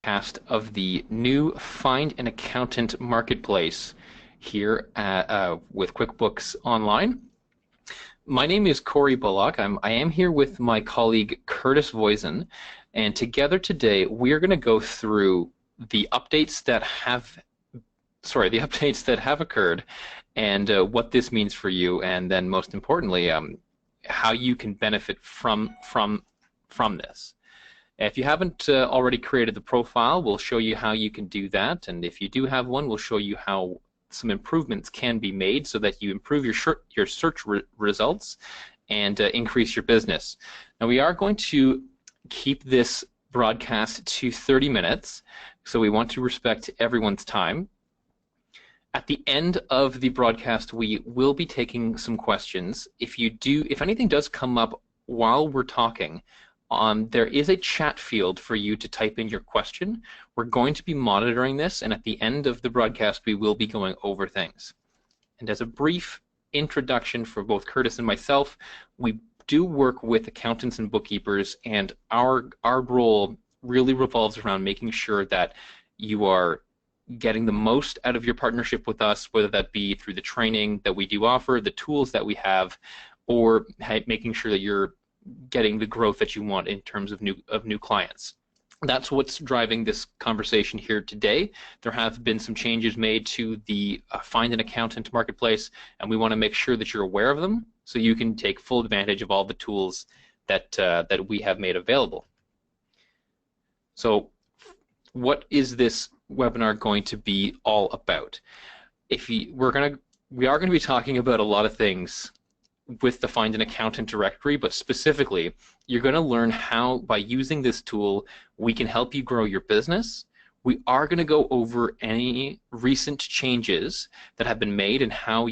Cast of the new Find an Accountant marketplace here with QuickBooks Online. My name is Corey Bullock. I am here with my colleague Curtis Voisin, and together today we are going to go through the updates that have occurred, and what this means for you, and then most importantly, how you can benefit from this. If you haven't already created the profile, we'll show you how you can do that. And if you do have one, we'll show you how some improvements can be made so that you improve your search results and increase your business. Now, we are going to keep this broadcast to 30 minutes, so we want to respect everyone's time. At the end of the broadcast, we will be taking some questions. If anything does come up while we're talking, there is a chat field for you to type in your question. We're going to be monitoring this, and at the end of the broadcast, we will be going over things. And as a brief introduction for both Curtis and myself, we do work with accountants and bookkeepers, and our role really revolves around making sure that you are getting the most out of your partnership with us, whether that be through the training that we do offer, the tools that we have, or making sure that you're getting the growth that you want in terms of new clients. That's what's driving this conversation here today. There have been some changes made to the Find an Accountant marketplace, and we want to make sure that you're aware of them so you can take full advantage of all the tools that we have made available. So, what is this webinar going to be all about? We are going to be talking about a lot of things with the Find an Accountant directory, but specifically, you're going to learn how, by using this tool, we can help you grow your business. We are going to go over any recent changes that have been made and how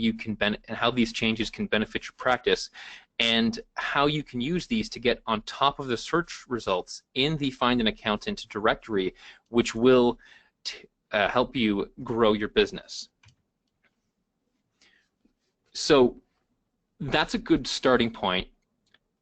these changes can benefit your practice, and how you can use these to get on top of the search results in the Find an Accountant directory, which will help you grow your business. So that's a good starting point.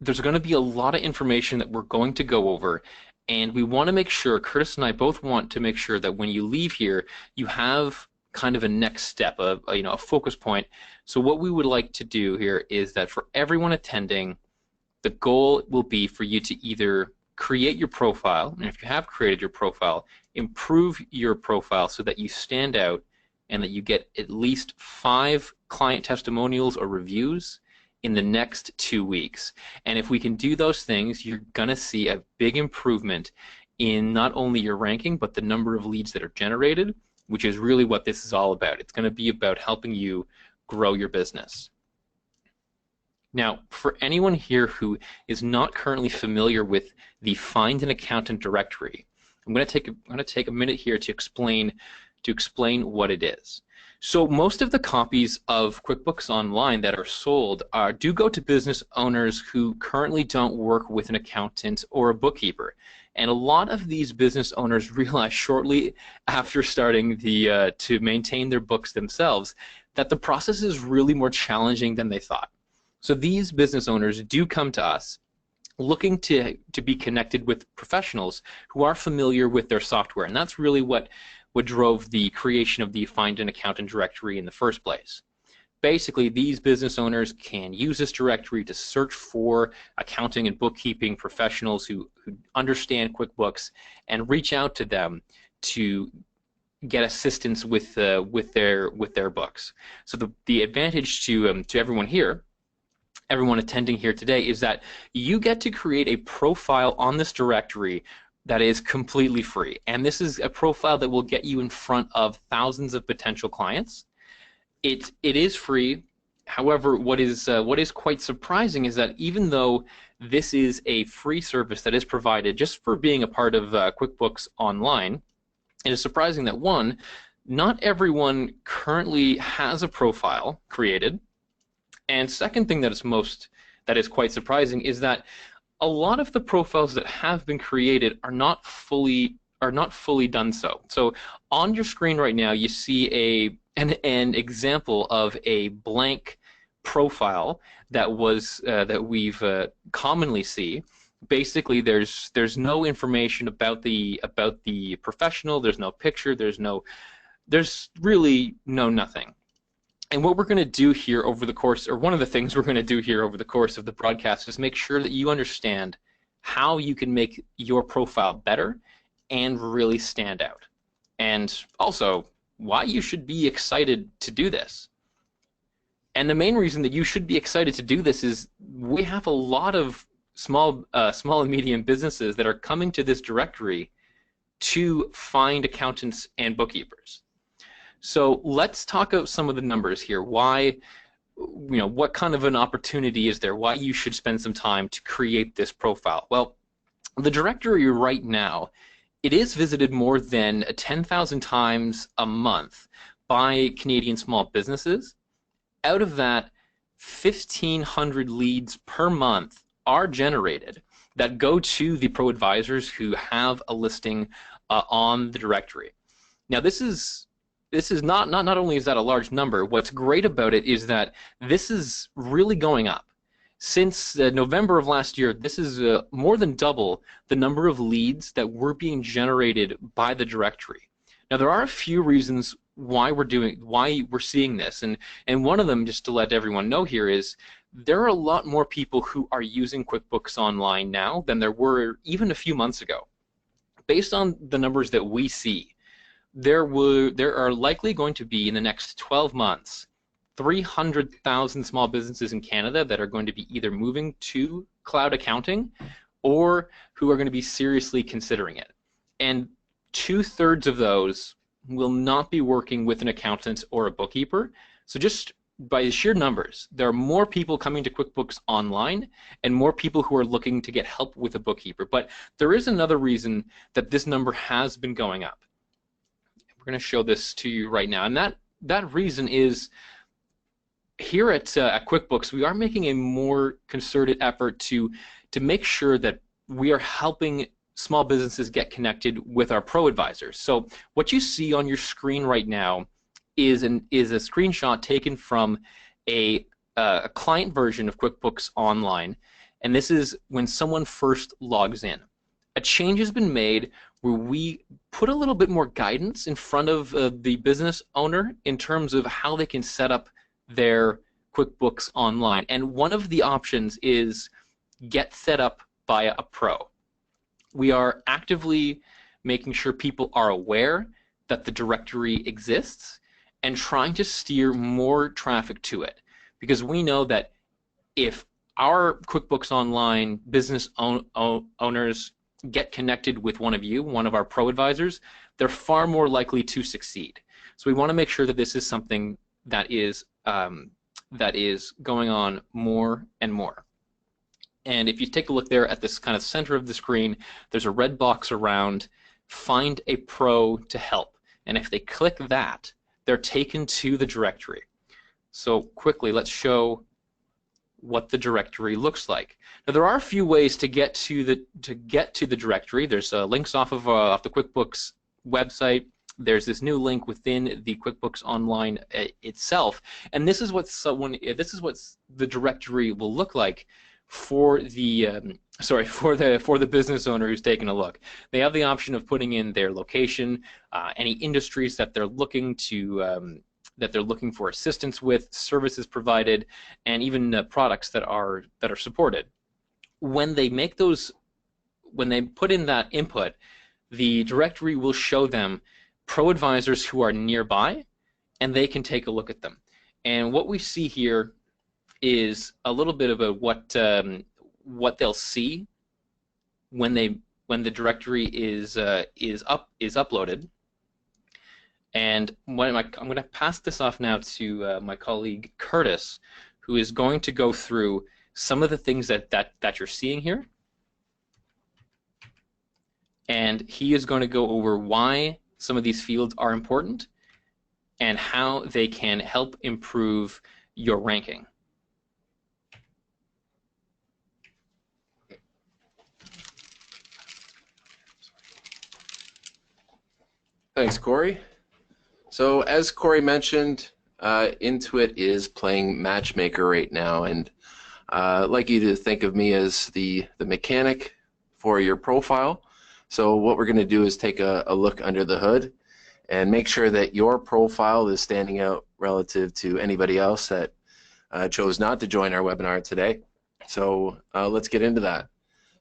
There's going to be a lot of information that we're going to go over, and we want to make sure, Curtis and I both want to make sure that when you leave here, you have kind of a next step, a focus point. So what we would like to do here is that for everyone attending, the goal will be for you to either create your profile, and if you have created your profile, improve your profile so that you stand out and that you get at least 5 client testimonials or reviews in the next 2 weeks. And if we can do those things, you're going to see a big improvement in not only your ranking, but the number of leads that are generated, which is really what this is all about. It's going to be about helping you grow your business. Now, for anyone here who is not currently familiar with the Find an Accountant directory, I'm going to take a minute here to explain what it is. So most of the copies of QuickBooks Online that are sold do go to business owners who currently don't work with an accountant or a bookkeeper. And a lot of these business owners realize shortly after starting to maintain their books themselves that the process is really more challenging than they thought. So these business owners do come to us looking to be connected with professionals who are familiar with their software, and that's really what drove the creation of the Find an Accountant directory in the first place. Basically, these business owners can use this directory to search for accounting and bookkeeping professionals who understand QuickBooks and reach out to them to get assistance with their books. So the advantage to everyone here, everyone attending here today, is that you get to create a profile on this directory that is completely free, and this is a profile that will get you in front of thousands of potential clients. It is free. However, what is quite surprising is that even though this is a free service that is provided just for being a part of QuickBooks Online, it is surprising that, one, not everyone currently has a profile created, and second thing that is quite surprising is that a lot of the profiles that have been created are not fully done so. So on your screen right now, you see an example of a blank profile that we've commonly see, Basically, there's no information about the professional. There's no picture. There's really no nothing. And what we're going to do here over the course, or one of the things we're going to do here over the course of the broadcast, is make sure that you understand how you can make your profile better and really stand out. And also, why you should be excited to do this. And the main reason that you should be excited to do this is we have a lot of small and medium businesses that are coming to this directory to find accountants and bookkeepers. So let's talk about some of the numbers here. Why, what kind of an opportunity is there? Why you should spend some time to create this profile? Well, the directory right now, it is visited more than 10,000 times a month by Canadian small businesses. Out of that, 1,500 leads per month are generated that go to the pro advisors who have a listing on the directory. Now, this is not only is that a large number. What's great about it is that this is really going up. Since November of last year, this is more than double the number of leads that were being generated by the directory. Now, there are a few reasons why we're seeing this, and one of them, just to let everyone know here, is there are a lot more people who are using QuickBooks Online now than there were even a few months ago. Based on the numbers that we see, there are likely going to be in the next 12 months 300,000 small businesses in Canada that are going to be either moving to cloud accounting or who are going to be seriously considering it. And 2/3 of those will not be working with an accountant or a bookkeeper. So just by the sheer numbers, there are more people coming to QuickBooks Online and more people who are looking to get help with a bookkeeper. But there is another reason that this number has been going up. We're going to show this to you right now, and that reason is here at QuickBooks, we are making a more concerted effort to make sure that we are helping small businesses get connected with our pro advisors. So what you see on your screen right now is a screenshot taken from a client version of QuickBooks Online, and this is when someone first logs in. A change has been made where we put a little bit more guidance in front of the business owner in terms of how they can set up their QuickBooks Online. And one of the options is get set up by a pro. We are actively making sure people are aware that the directory exists and trying to steer more traffic to it, because we know that if our QuickBooks Online business owners get connected with one of our pro advisors, they're far more likely to succeed. So we want to make sure that this is something that is going on more and more. And if you take a look there at this kind of center of the screen, there's a red box around Find a Pro to Help. And if they click that, they're taken to the directory. So quickly, let's show what the directory looks like. Now, there are a few ways to get to the directory. There's links off of the QuickBooks website. There's this new link within the QuickBooks Online itself, and this is what the directory will look like for the business owner who's taking a look. They have the option of putting in their location, any industries that they're looking for assistance with, services provided, and even products that are supported. When they put in that input, the directory will show them pro advisors who are nearby, and they can take a look at them. And what we see here is a little bit of what they'll see when the directory is uploaded. And I'm going to pass this off now to my colleague Curtis, who is going to go through some of the things that you're seeing here. And he is going to go over why some of these fields are important and how they can help improve your ranking. Thanks, Corey. So as Corey mentioned, Intuit is playing matchmaker right now, and I'd like you to think of me as the mechanic for your profile. So what we're going to do is take a look under the hood and make sure that your profile is standing out relative to anybody else that chose not to join our webinar today. So let's get into that.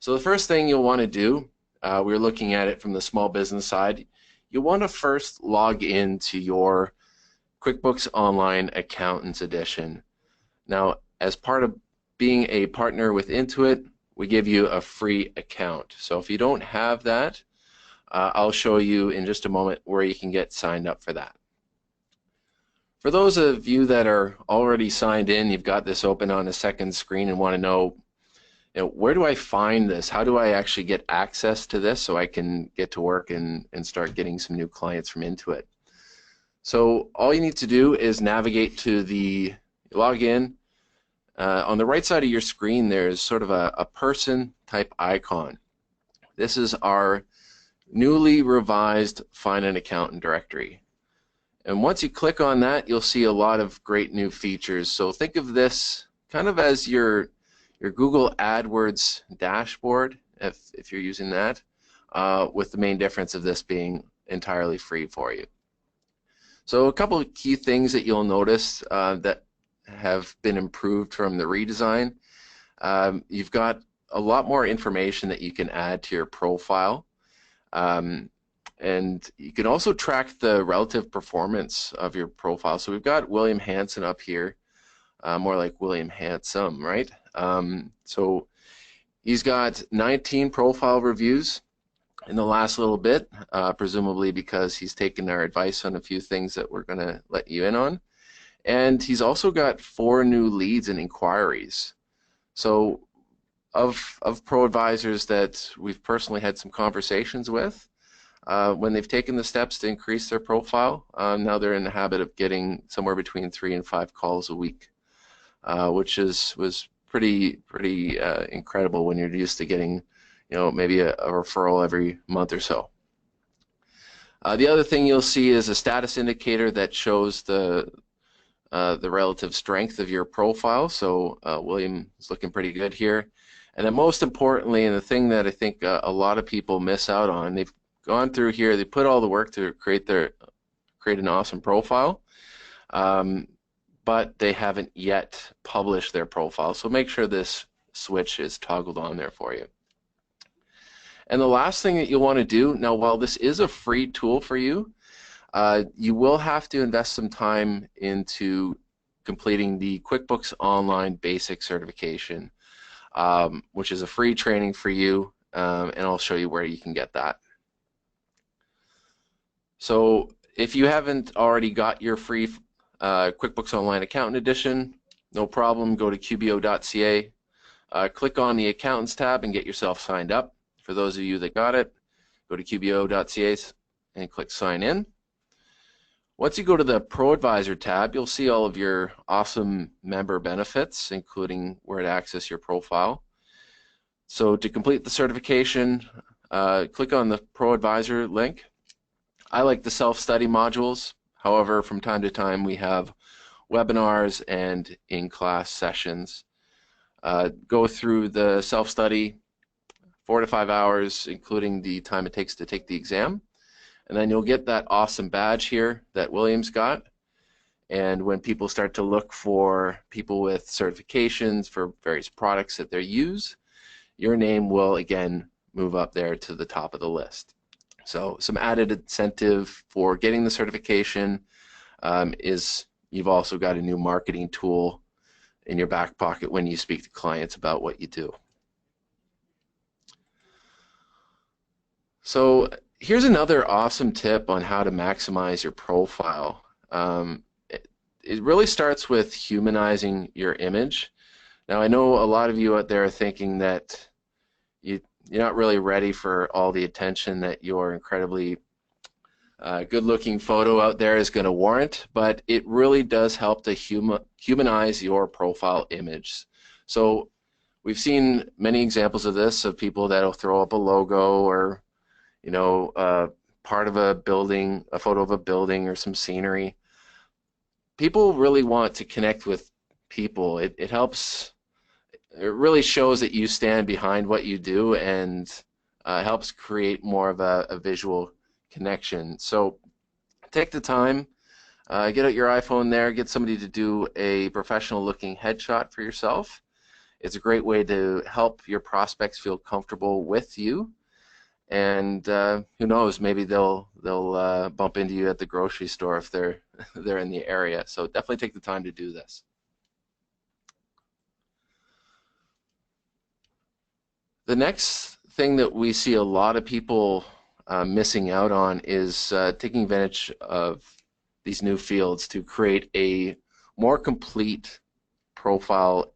So the first thing you'll want to do, we're looking at it from the small business side, you'll want to first log into your QuickBooks Online Accountants Edition. Now, as part of being a partner with Intuit, we give you a free account. So if you don't have that, I'll show you in just a moment where you can get signed up for that. For those of you that are already signed in, you've got this open on a second screen and want to know, where do I find this? How do I actually get access to this so I can get to work and start getting some new clients from Intuit? So all you need to do is navigate to the login. On the right side of your screen, there's sort of a person type icon. This is our newly revised Find an Accountant directory. And once you click on that, you'll see a lot of great new features. So think of this kind of as your Google AdWords dashboard, if you're using that, with the main difference of this being entirely free for you. So a couple of key things that you'll notice that have been improved from the redesign. You've got a lot more information that you can add to your profile. And you can also track the relative performance of your profile. So we've got William Hanson up here, more like William Handsome, right? So he's got 19 profile reviews in the last little bit, presumably because he's taken our advice on a few things that we're going to let you in on. And he's also got 4 new leads and inquiries. So of pro advisors that we've personally had some conversations with, when they've taken the steps to increase their profile, now they're in the habit of getting somewhere between 3 and 5 calls a week, which was pretty incredible when you're used to getting, maybe a referral every month or so. The other thing you'll see is a status indicator that shows the relative strength of your profile. So William is looking pretty good here. And then most importantly, and the thing that I think a lot of people miss out on, they've gone through here, they put all the work to create an awesome profile, but they haven't yet published their profile. So make sure this switch is toggled on there for you. And the last thing that you'll want to do, now while this is a free tool for you, you will have to invest some time into completing the QuickBooks Online Basic Certification, which is a free training for you, and I'll show you where you can get that. So if you haven't already got your free QuickBooks Online Accountant Edition, no problem, go to qbo.ca, click on the Accountants tab and get yourself signed up. For those of you that got it, go to qbo.ca and click Sign In. Once you go to the Pro Advisor tab, you'll see all of your awesome member benefits, including where to access your profile. So to complete the certification, click on the Pro Advisor link. I like the self-study modules. However, from time to time we have webinars and in-class sessions. Go through the self-study, 4 to 5 hours, including the time it takes to take the exam. And then you'll get that awesome badge here that William's got. And when people start to look for people with certifications for various products that they use, your name will again move up there to the top of the list. So some added incentive for getting the certification is you've also got a new marketing tool in your back pocket when you speak to clients about what you do. So here's another awesome tip on how to maximize your profile. It really starts with humanizing your image. Now I know a lot of you out there are thinking that you're not really ready for all the attention that your incredibly good-looking photo out there is going to warrant, but it really does help to humanize your profile image. So we've seen many examples of this, of people that'll throw up a logo or part of a building, a photo of a building or some scenery. People really want to connect with people. It helps it really shows that you stand behind what you do, and helps create more of a visual connection. So take the time, get out your iPhone there, get somebody to do a professional looking headshot for yourself. It's a great way to help your prospects feel comfortable with you. And who knows, maybe they'll bump into you at the grocery store if they're they're in the area. So definitely take the time to do this. The next thing that we see a lot of people missing out on is taking advantage of these new fields to create a more complete profile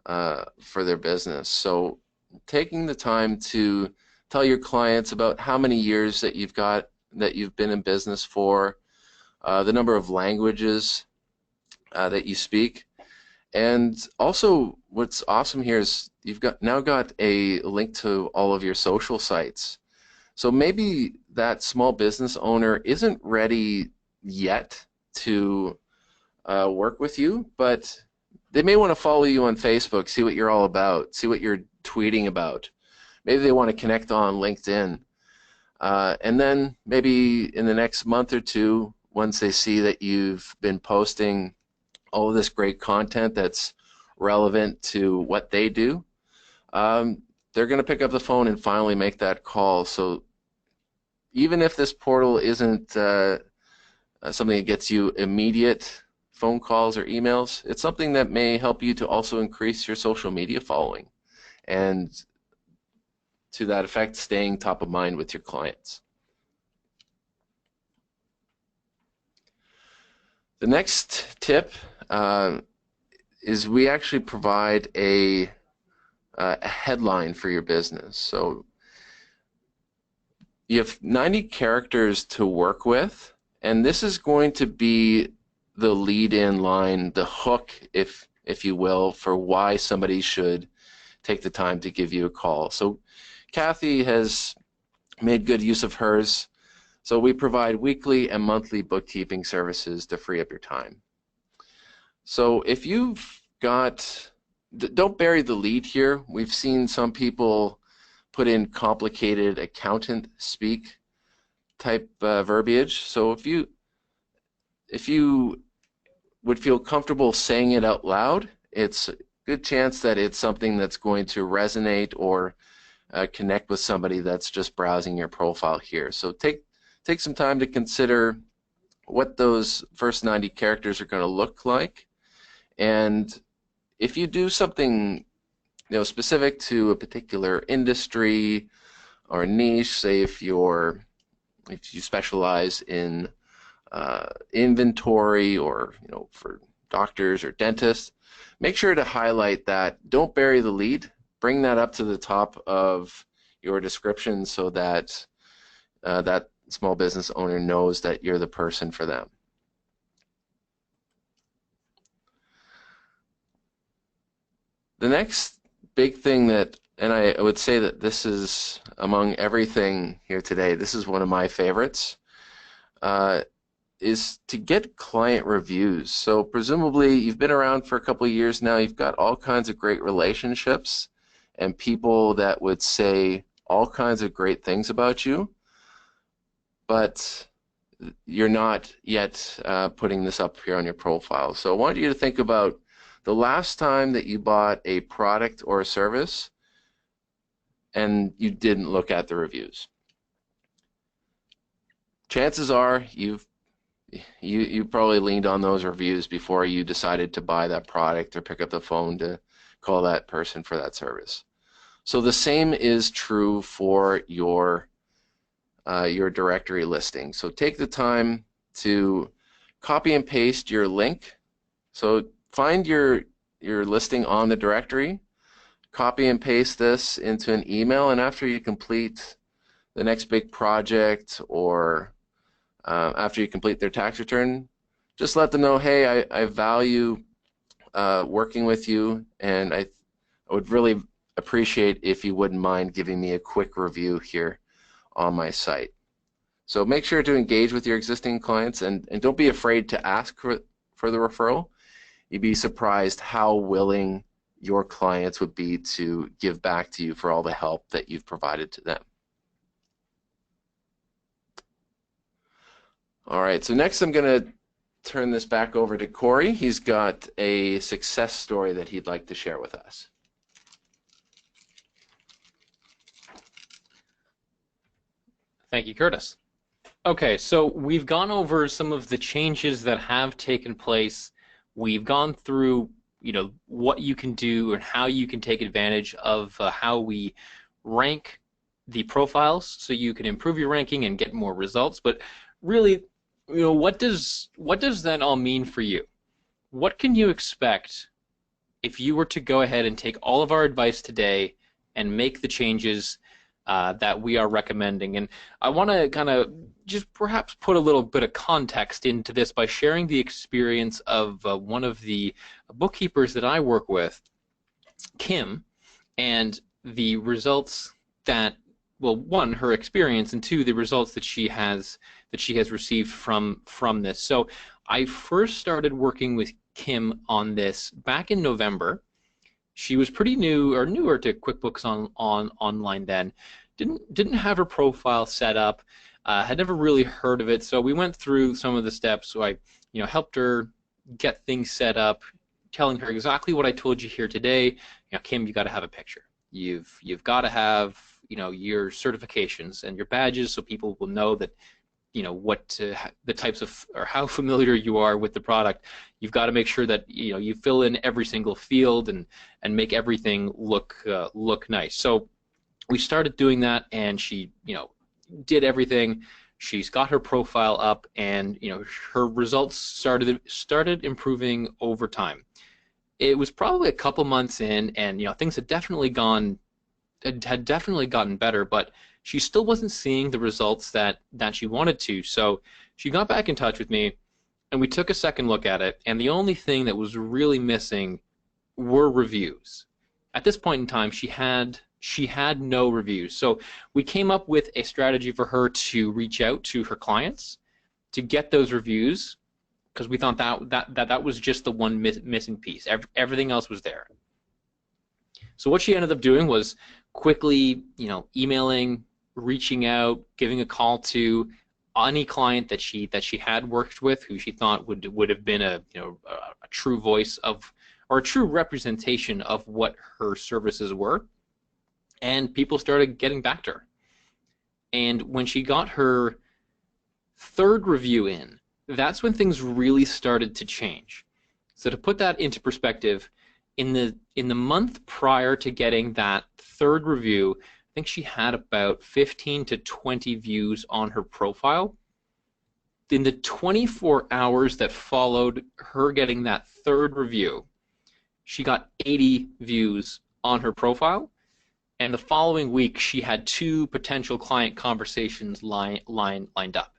for their business. So taking the time to tell your clients about how many years that you've been in business for, the number of languages that you speak, and also what's awesome here is you've now got a link to all of your social sites. So maybe that small business owner isn't ready yet to work with you, but they may want to follow you on Facebook, see what you're all about, see what you're tweeting about. Maybe they want to connect on LinkedIn. And then maybe in the next month or two, once they see that you've been posting all of this great content that's relevant to what they do, they're going to pick up the phone and finally make that call. So even if this portal isn't something that gets you immediate phone calls or emails, it's something that may help you to also increase your social media following, and to that effect, staying top of mind with your clients. The next tip is we actually provide a headline for your business. So you have 90 characters to work with, and this is going to be the lead-in line, the hook, if you will, for why somebody should take the time to give you a call. So Kathy has made good use of hers. So we provide weekly and monthly bookkeeping services to free up your time. So if you've got, don't bury the lead here. We've seen some people put in complicated accountant speak type verbiage. So if you would feel comfortable saying it out loud, it's a good chance that it's something that's going to resonate or connect with somebody that's just browsing your profile here. So take some time to consider what those first 90 characters are going to look like. And if you do something specific to a particular industry or niche, say if you specialize in inventory, or for doctors or dentists, make sure to highlight that. Don't bury the lead. Bring that up to the top of your description so that that small business owner knows that you're the person for them. The next big thing that, and I would say that this is among everything here today, this is one of my favorites, is to get client reviews. So presumably you've been around for a couple of years now, you've got all kinds of great relationships and people that would say all kinds of great things about you, but you're not yet putting this up here on your profile. So I want you to think about the last time that you bought a product or a service and you didn't look at the reviews. Chances are you probably leaned on those reviews before you decided to buy that product or pick up the phone to call that person for that service. So the same is true for your directory listing. So take the time to copy and paste your link. So find your listing on the directory, copy and paste this into an email, and after you complete the next big project, or after you complete their tax return, just let them know, hey, I value working with you, and I would really appreciate if you wouldn't mind giving me a quick review here on my site. So make sure to engage with your existing clients, and don't be afraid to ask for the referral. You'd be surprised how willing your clients would be to give back to you for all the help that you've provided to them. All right, so next I'm going to turn this back over to Corey. He's got a success story that he'd like to share with us. Thank you, Curtis. Okay, so we've gone over some of the changes that have taken place. We've gone through, what you can do and how you can take advantage of how we rank the profiles so you can improve your ranking and get more results. But really, what does that all mean for you? What can you expect if you were to go ahead and take all of our advice today and make the changes that we are recommending? And I want to kind of just perhaps put a little bit of context into this by sharing the experience of one of the bookkeepers that I work with, Kim, and the results that, well, one, her experience, and two, the results that she has received from this. So I first started working with Kim on this back in November. She was pretty new, or newer, to QuickBooks Online then. Didn't have her profile set up. Had never really heard of it. So we went through some of the steps. So I, helped her get things set up, telling her exactly what I told you here today. Kim, you got to have a picture. You've got to have, your certifications and your badges, so people will know that, what the types of, or how familiar you are with the product. You've got to make sure that you fill in every single field and make everything look nice. So we started doing that, and she did everything. She's got her profile up, and her results started improving over time. It was probably a couple months in, and things had definitely gotten better, but she still wasn't seeing the results that she wanted to. So she got back in touch with me, and we took a second look at it, and the only thing that was really missing were reviews. At this point in time, she had no reviews. So we came up with a strategy for her to reach out to her clients to get those reviews, because we thought that was just the one missing piece. Everything else was there. So what she ended up doing was quickly, emailing, reaching out, giving a call to any client that she had worked with, who she thought would have been a true voice of, or a true representation of what her services were. And people started getting back to her. And when she got her third review in, that's when things really started to change. So to put that into perspective, in the month prior to getting that third review, I think she had about 15 to 20 views on her profile. In the 24 hours that followed her getting that third review, she got 80 views on her profile. And the following week, she had 2 potential client conversations lined up.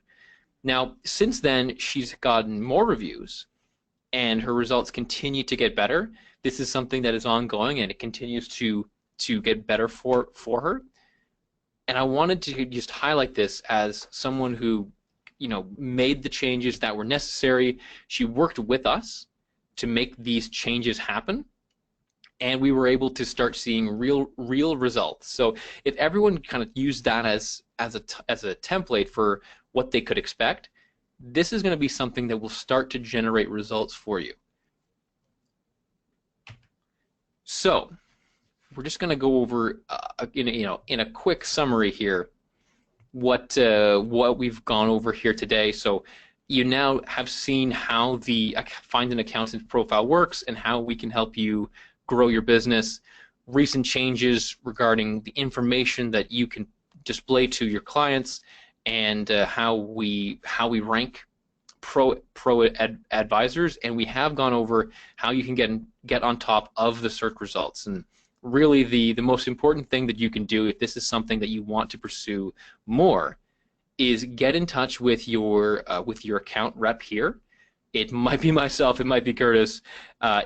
Now, since then, she's gotten more reviews, and her results continue to get better. This is something that is ongoing, and it continues to get better for her. And I wanted to just highlight this as someone who, made the changes that were necessary. She worked with us to make these changes happen, and we were able to start seeing real results. So if everyone kind of used that as a template for what they could expect, this is going to be something that will start to generate results for you. So we're just going to go over, in a quick summary here, what we've gone over here today. So you now have seen how the Find an Accountant profile works and how we can help you grow your business. Recent changes regarding the information that you can display to your clients, and how we rank pro advisors, and we have gone over how you can get on top of the search results. And really the most important thing that you can do if this is something that you want to pursue more is get in touch with your account rep here. It might be myself, it might be Curtis.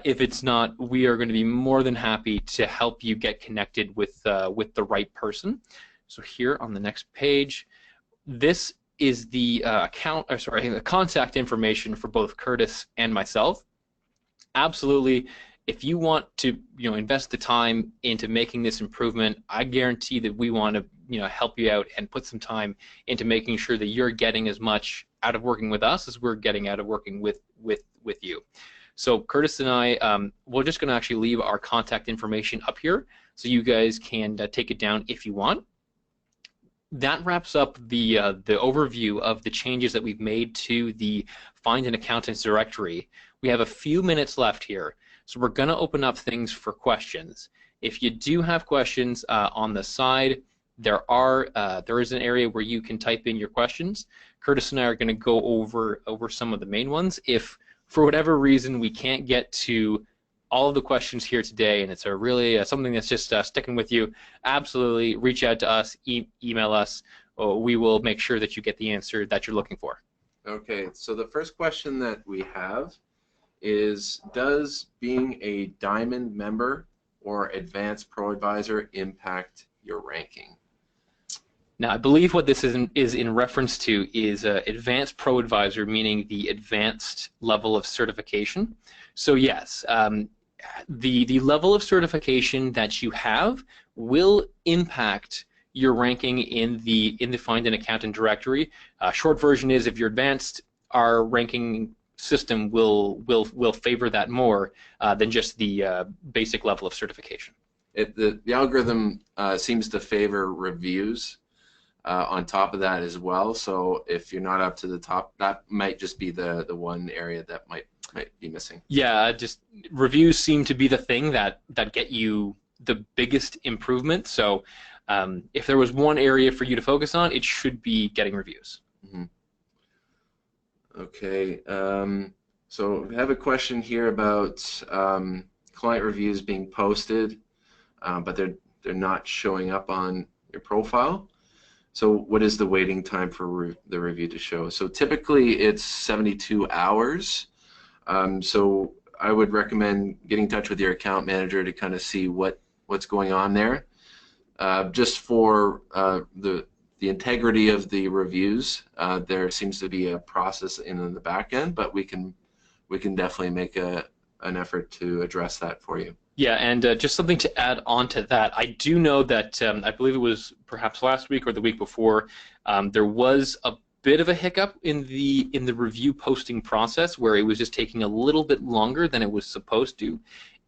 If it's not, we are going to be more than happy to help you get connected with the right person. So here on the next page, this is the the contact information for both Curtis and myself. Absolutely, if you want to, invest the time into making this improvement, I guarantee that we want to, help you out and put some time into making sure that you're getting as much out of working with us as we're getting out of working with you. So Curtis and I, we're just going to actually leave our contact information up here so you guys can take it down if you want. That wraps up the overview of the changes that we've made to the Find an Accountant's directory. We have a few minutes left here, so we're going to open up things for questions. If you do have questions on the side, there is an area where you can type in your questions. Curtis and I are going to go over some of the main ones. If for whatever reason we can't get to all of the questions here today, and it's a really something that's just sticking with you, absolutely reach out to us, email us. We will make sure that you get the answer that you're looking for. Okay, so the first question that we have is, does being a Diamond member or Advanced Pro Advisor impact your ranking? Now, I believe what this is in reference to is Advanced Pro Advisor, meaning the advanced level of certification. So yes, the level of certification that you have will impact your ranking in the Find an Accountant directory. Short version is, if you're advanced, our ranking system will favor that more than just the basic level of certification. The algorithm seems to favor reviews on top of that as well. So if you're not up to the top, that might just be the one area that might be missing. Yeah, just reviews seem to be the thing that get you the biggest improvement. So if there was one area for you to focus on, it should be getting reviews. Mm-hmm. Okay, so we have a question here about client reviews being posted, but they're not showing up on your profile. So what is the waiting time for the review to show? So typically it's 72 hours. So I would recommend getting in touch with your account manager to kind of see what's going on there. Just for the integrity of the reviews, there seems to be a process in the back end, but we can definitely make an effort to address that for you. Yeah, and just something to add on to that, I do know that I believe it was perhaps last week or the week before, there was a bit of a hiccup in the review posting process where it was just taking a little bit longer than it was supposed to.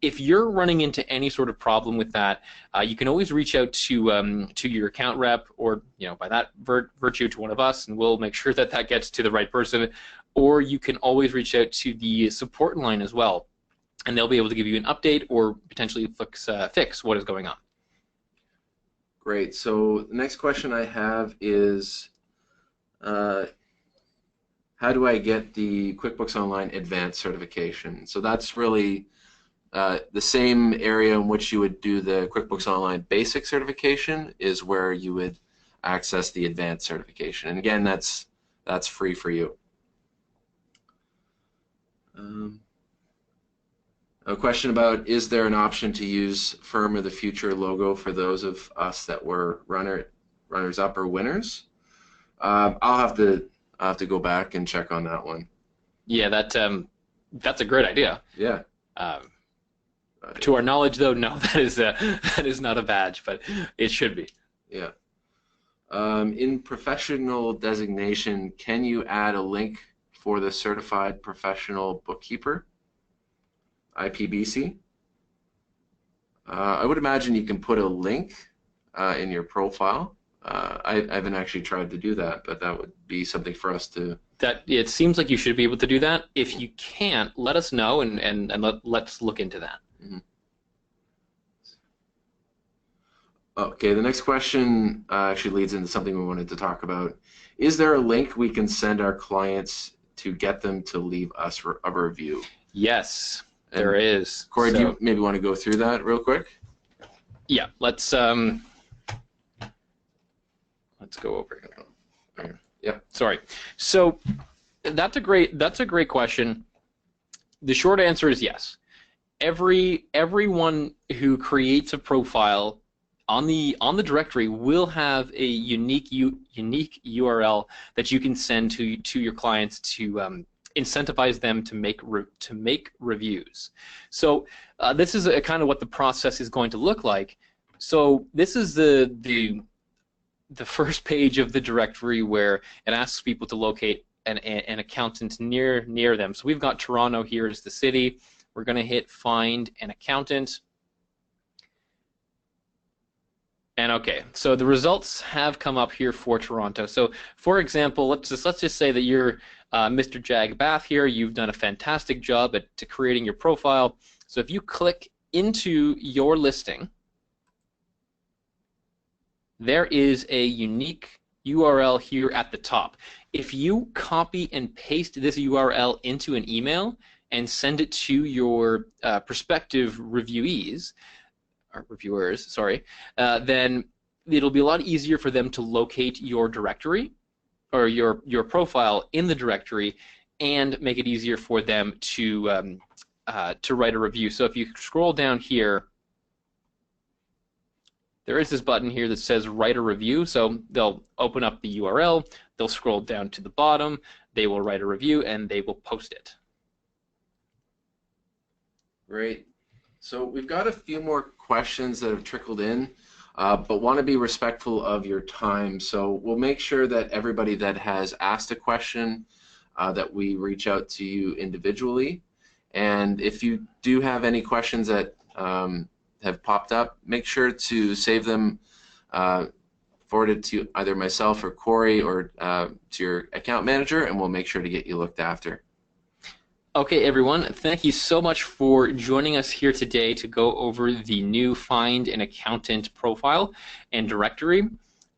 If you're running into any sort of problem with that, you can always reach out to your account rep, or by that virtue to one of us, and we'll make sure that gets to the right person. Or you can always reach out to the support line as well, and they'll be able to give you an update or potentially fix what is going on. Great. So the next question I have is, how do I get the QuickBooks Online Advanced certification? So that's really the same area in which you would do the QuickBooks Online Basic certification is where you would access the Advanced certification. And again, that's free for you. A question about, is there an option to use Firm of the Future logo for those of us that were runners-up or winners? I'll have to go back and check on that one. Yeah, that's a great idea. Yeah. To our knowledge, though, no, that is not a badge, but it should be. Yeah. In professional designation, can you add a link for the Certified Professional Bookkeeper, IPBC? I would imagine you can put a link in your profile. I haven't actually tried to do that, but that would be something for us to. It seems like you should be able to do that. If you can't, let us know, and let's look into that. Mm-hmm. Okay, the next question actually leads into something we wanted to talk about. Is there a link we can send our clients to get them to leave us a review? Yes, there is. Corey, do you maybe want to go through that real quick? Yeah, let's go over here. Yeah. Sorry. So that's a great question. The short answer is yes. Everyone who creates a profile on the directory will have a unique URL that you can send to your clients to incentivize them to make reviews. So this is a kind of what the process is going to look like. So this is the first page of the directory where it asks people to locate an accountant near them. So we've got Toronto here as the city. We're going to hit find an accountant. And okay, so the results have come up here for Toronto. So for example, let's just say that you're Mr. Jagbath here. You've done a fantastic job at creating your profile. So if you click into your listing, there is a unique URL here at the top. If you copy and paste this URL into an email and send it to your prospective reviewees, or reviewers, sorry, then it'll be a lot easier for them to locate your directory or your profile in the directory, and make it easier for them to write a review. So if you scroll down here, there is this button here that says write a review. So they'll open up the URL, they'll scroll down to the bottom, they will write a review, and they will post it. Great. So we've got a few more questions that have trickled in, but want to be respectful of your time. So we'll make sure that everybody that has asked a question, that we reach out to you individually. And if you do have any questions that have popped up, make sure to save them, forward it to either myself or Corey, or to your account manager, and we'll make sure to get you looked after. Okay, everyone, thank you so much for joining us here today to go over the new Find an Accountant profile and directory.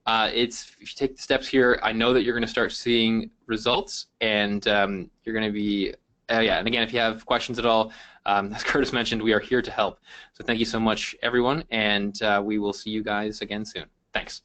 If you take the steps here, I know that you're going to start seeing results, and you're going to be, yeah, and again, if you have questions at all, as Curtis mentioned, we are here to help. So thank you so much, everyone, and we will see you guys again soon. Thanks.